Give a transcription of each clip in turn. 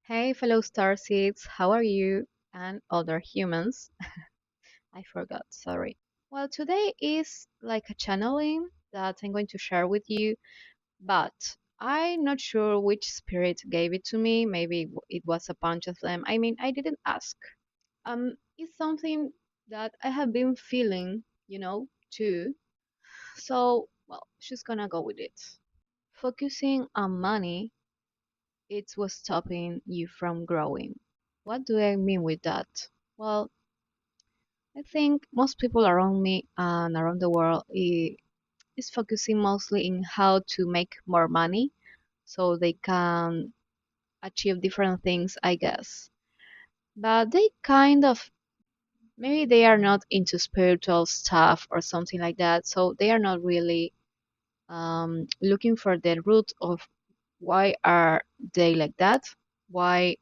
Hey, fellow starseeds, how are you? And other humans. I forgot, sorry. Well, today is like a channeling that I'm going to share with you, but I'm not sure which spirit gave it to me. Maybe it was a bunch of them. I mean, I didn't ask. It's something that I have been feeling, too. So, well, she's gonna go with it. Focusing on money, it was stopping you from growing. What do I mean with that? Well, I think most people around me and around the world is focusing mostly in how to make more money so they can achieve different things, I guess. But they kind of maybe they are not into spiritual stuff or something like that, so they are not really looking for the root of why are they like that, why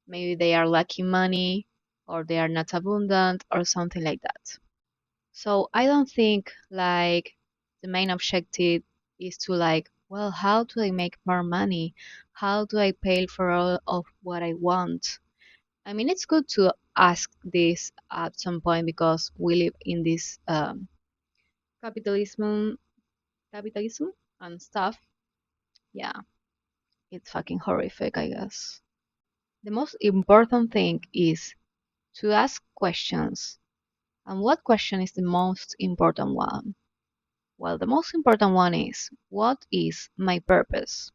maybe they are lacking money or they are not abundant or something like that. So I don't think like the main objective is to like, well, how do I make more money? How do I pay for all of what I want? I mean, it's good to ask this at some point because we live in this capitalism, capitalism and stuff. Yeah, it's fucking horrific, I guess. The most important thing is to ask questions. And what question is the most important one? Well, the most important one is what is my purpose?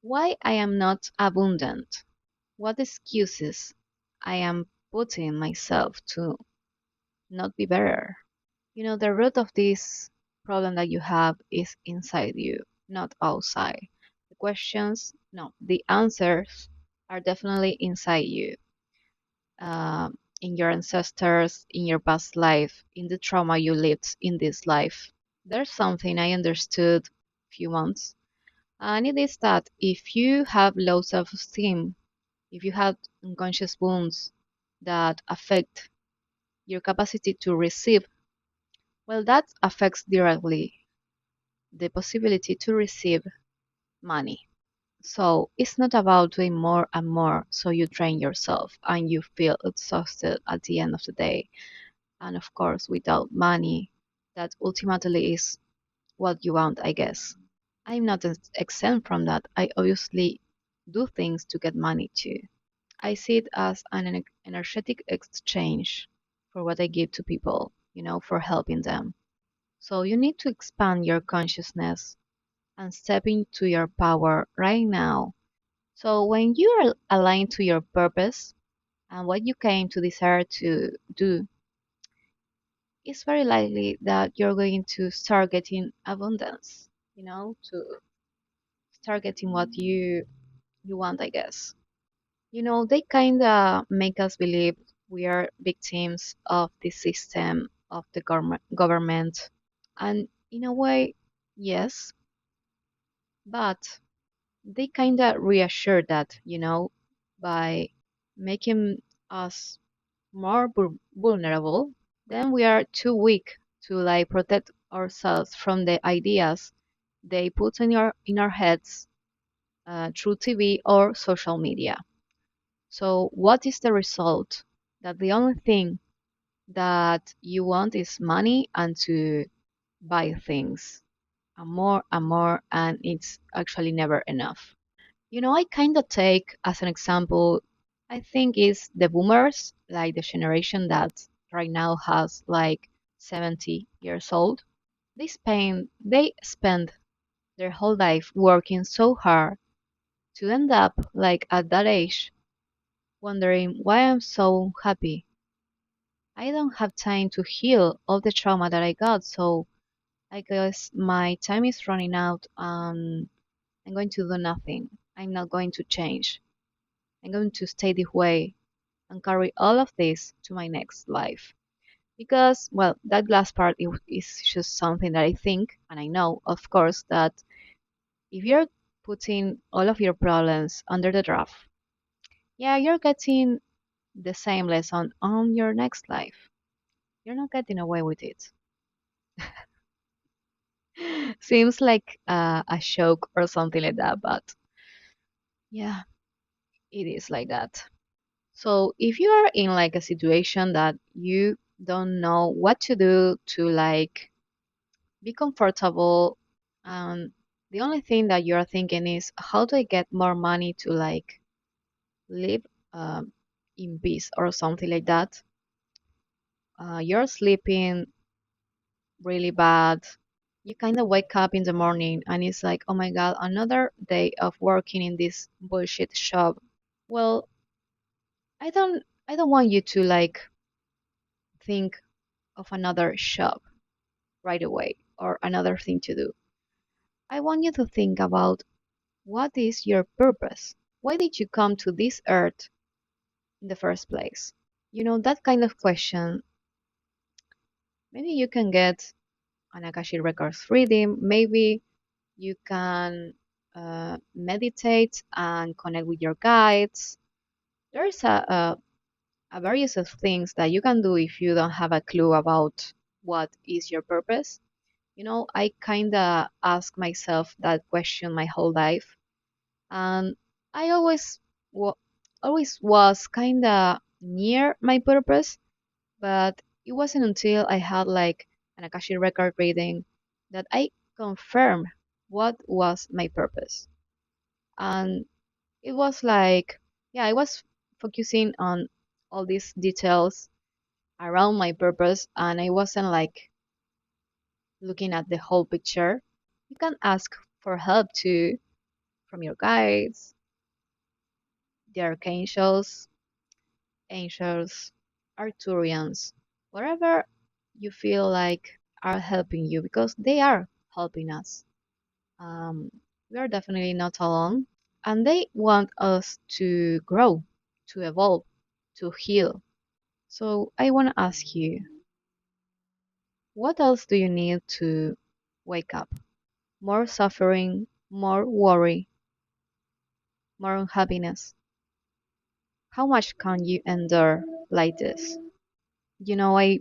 Why I am not abundant? What excuses I am putting myself to not be better? The root of this problem that you have is inside you, not outside. The questions, no, the answers are definitely inside you, in your ancestors, in your past life, in the trauma you lived in this life. There's something I understood a few months, and it is that if you have low self esteem, if you have unconscious wounds that affect your capacity to receive, well, that affects directly the possibility to receive money. So it's not about doing more and more so you drain yourself and you feel exhausted at the end of the day. And of course, without money, that ultimately is what you want, I guess. I'm not exempt from that. I obviously do things to get money too. I see it as an energetic exchange for what I give to people, for helping them. So you need to expand your consciousness and step into your power right now. So when you are aligned to your purpose and what you came to desire to do, it's very likely that you're going to start getting abundance, to start getting what you want, I guess. They kind of make us believe we are victims of the system of the government. And in a way, yes, but they kind of reassure that, by making us more vulnerable, then we are too weak to like protect ourselves from the ideas they put in our heads through TV or social media. So what is the result? That the only thing that you want is money and to buy things and more, and it's actually never enough. I kind of take as an example, I think is the boomers, like the generation that right now has like 70 years old. They spend their whole life working so hard to end up like at that age wondering why I'm so happy. I don't have time to heal all the trauma that I got, so I guess my time is running out and I'm going to do nothing. I'm not going to change. I'm going to stay this way and carry all of this to my next life. Because, well, that last part is just something that I think, and I know, of course, that if you're putting all of your problems under the draft, yeah, you're getting the same lesson on your next life. You're not getting away with it. Seems like a joke or something like that, but yeah, it is like that. So if you are in like a situation that you don't know what to do to like be comfortable, and the only thing that you're thinking is how do I get more money to like live in peace or something like that, you're sleeping really bad. You kind of wake up in the morning and it's like, oh my God, another day of working in this bullshit shop. Well, I don't want you to like think of another shop right away or another thing to do. I want you to think about what is your purpose? Why did you come to this earth in the first place? You know, that kind of question, maybe you can get an Akashic Records reading, maybe you can meditate and connect with your guides. There's a various of things that you can do if you don't have a clue about what is your purpose. You know, I kind of ask myself that question my whole life, and I wa- always was kind of near my purpose, but it wasn't until I had like an Akashic record reading that I confirmed what was my purpose. And it was like, yeah, I was focusing on all these details around my purpose, and I wasn't like looking at the whole picture. You can ask for help too from your guides, the archangels, angels, arcturians, whatever you feel like are helping you because they are helping us. Um, we are definitely not alone, and they want us to grow, to evolve, to heal. So I want to ask you, what else do you need to wake up? More suffering, more worry, more unhappiness. How much can you endure like this? You know, I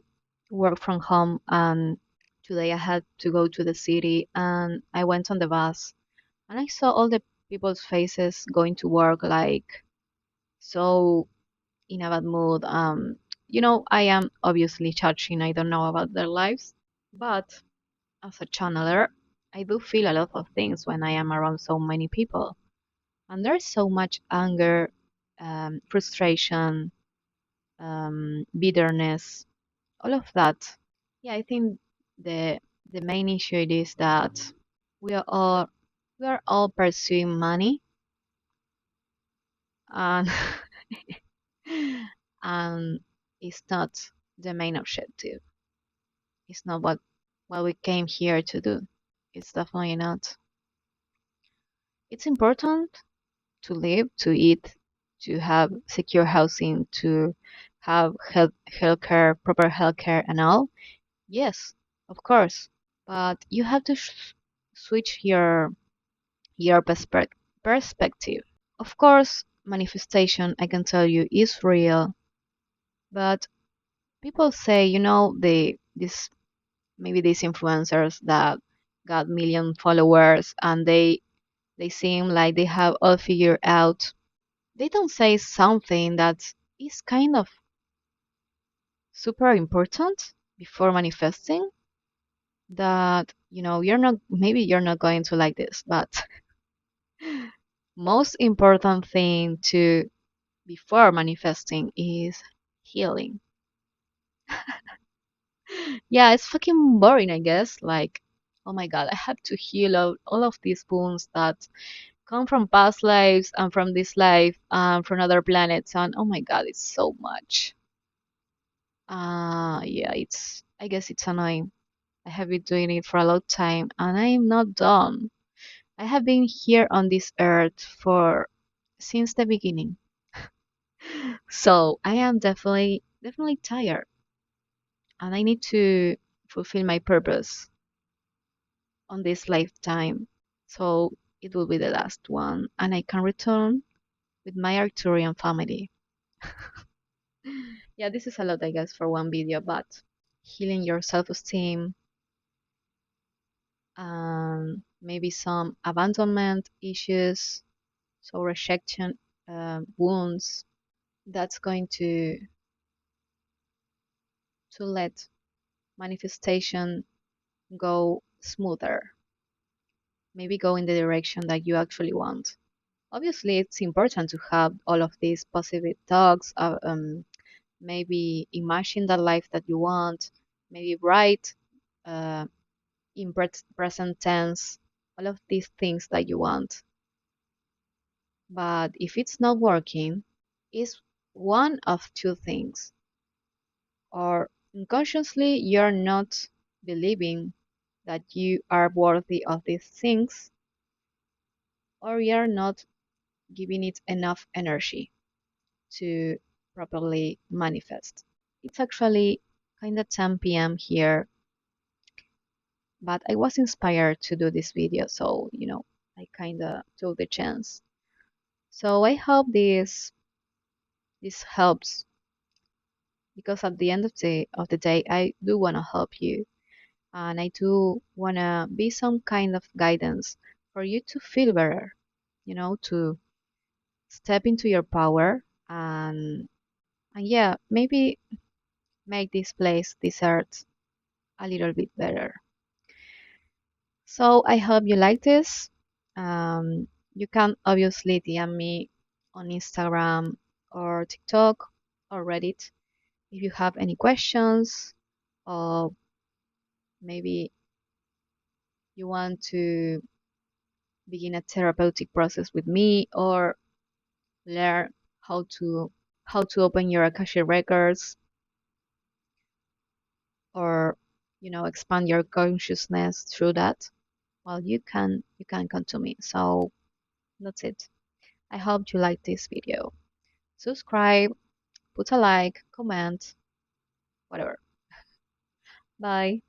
work from home and today I had to go to the city and I went on the bus and I saw all the people's faces going to work like so in a bad mood. You know, I am obviously judging, I don't know about their lives, but as a channeler, I do feel a lot of things when I am around so many people. And there's so much anger, frustration, bitterness, all of that. Yeah, I think the the main issue it is that we are all we are all pursuing money and and it's not the main objective. It's not what we came here to do. It's definitely not. It's important to live, to eat, to have secure housing, to have healthcare, proper healthcare, and all. Yes, of course, but you have to switch your perspective. Of course, manifestation, I can tell you, is real, but people say, you know, this maybe these influencers that got million followers and they seem like they have all figured out. They don't say something that is kind of super important before manifesting that you know you're not maybe you're not going to like this, but most important thing to before manifesting is healing. Yeah, it's fucking boring, I guess. Like, oh my god, I have to heal all of these wounds that come from past lives and from this life and from other planets, and oh my god, it's so much. Yeah, it's I guess it's annoying. I have been doing it for a long time and I'm not done. I have been here on this earth for since the beginning. So I am definitely tired and I need to fulfill my purpose on this lifetime. So it will be the last one and I can return with my Arcturian family. Yeah, this is a lot I guess for one video, but healing your self-esteem and maybe some abandonment issues, so rejection, wounds, that's going to let manifestation go smoother, maybe go in the direction that you actually want. Obviously, it's important to have all of these positive talks, maybe imagine the life that you want, maybe write uh, in present tense, all of these things that you want. But if it's not working, it's one of two things. Or unconsciously, you're not believing that you are worthy of these things, or you're not giving it enough energy to properly manifest. It's actually kind of 10 p.m. here, but I was inspired to do this video, so I kind of took the chance. So I hope this helps, because at the end of the day, I do want to help you, and I do want to be some kind of guidance for you to feel better, to step into your power, and yeah, maybe make this place, this earth, a little bit better. So I hope you like this. You can obviously DM me on Instagram or TikTok or Reddit if you have any questions, or maybe you want to begin a therapeutic process with me, or learn how to open your Akashic records, or expand your consciousness through that. Well, you can come to me. So that's it. I hope you like this video. Subscribe, put a like, comment, whatever. Bye.